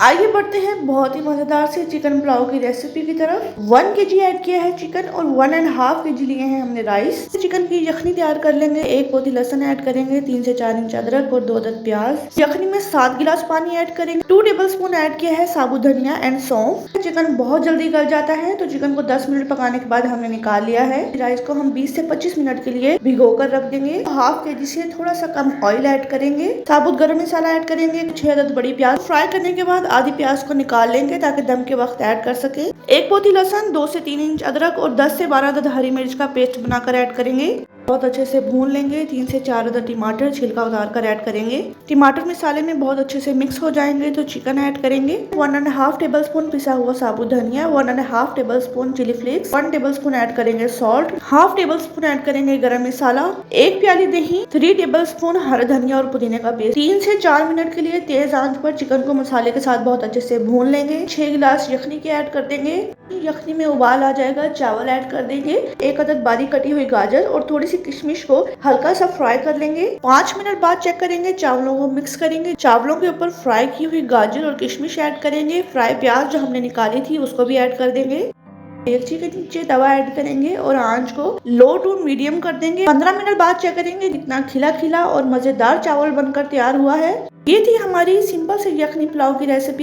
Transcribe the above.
आइए बढ़ते हैं बहुत ही मजेदार से चिकन पुलाव की रेसिपी की तरफ। 1 केजी ऐड किया है चिकन और 1.5 केजी लिए हैं हमने राइस। चिकन की यखनी तैयार कर लेंगे। 1 पोथी लहसुन ऐड करेंगे, 3 से 4 इंच अदरक और 2 अदद प्याज। यखनी में 7 गिलास पानी ऐड करेंगे। 2 टेबल स्पून ऐड किया है साबुत धनिया एंड सौंफ। चिकन बहुत जल्दी गल जाता है तो चिकन को 10 मिनट पकाने के बाद हमने निकाल लिया है। राइस को हम 20 से 25 मिनट के लिए भिगो कर रख देंगे। हाफ केजी से थोड़ा सा कम ऑयल ऐड करेंगे। साबुत गरम मसाला ऐड करेंगे। 6 अदद बड़ी प्याज फ्राई करने के बाद आधी प्याज को निकाल लेंगे ताकि दम के वक्त ऐड कर सके। 1 पोथी लहसुन, 2 से 3 इंच अदरक और 10 से 12 अदद हरी मिर्च का पेस्ट बनाकर ऐड करेंगे। बहुत अच्छे से भून लेंगे। 3 से 4 अदद टमाटर छिलका उतार कर ऐड करेंगे। टमाटर मसाले में बहुत अच्छे से मिक्स हो जाएंगे तो चिकन ऐड करेंगे। 1.5 टेबल स्पून पिसा हुआ साबुत धनिया, 1.5 tablespoon chilli flakes, 1 tablespoon add करेंगे salt, half tablespoon add करेंगे गरम मसाला, 1 प्याली दही, 3 टेबल स्पून हरा धनिया और पुदीने का पेस्ट। 3 से 4 मिनट के लिए तेज आंच पर चिकन को मसाले के साथ बहुत अच्छे से भून लेंगे। 6 गिलास यखनी के ऐड कर देंगे। यखनी में उबाल आ जाएगा, चावल ऐड कर देंगे। 1 अदद बारीक कटी हुई गाजर और थोड़ी सी किशमिश को हल्का सा फ्राई कर लेंगे। 5 मिनट बाद चेक करेंगे, चावलों को मिक्स करेंगे। चावलों के ऊपर फ्राई की हुई गाजर और किशमिश ऐड करेंगे। फ्राई प्याज जो हमने निकाली थी उसको भी ऐड कर देंगे। देगची के नीचे तवा ऐड करेंगे और आंच को लो टू मीडियम कर देंगे। 15 मिनट बाद चेक करेंगे, जितना खिला खिला और मजेदार चावल बनकर तैयार हुआ है। ये थी हमारी सिंपल से यखनी पुलाव की रेसिपी।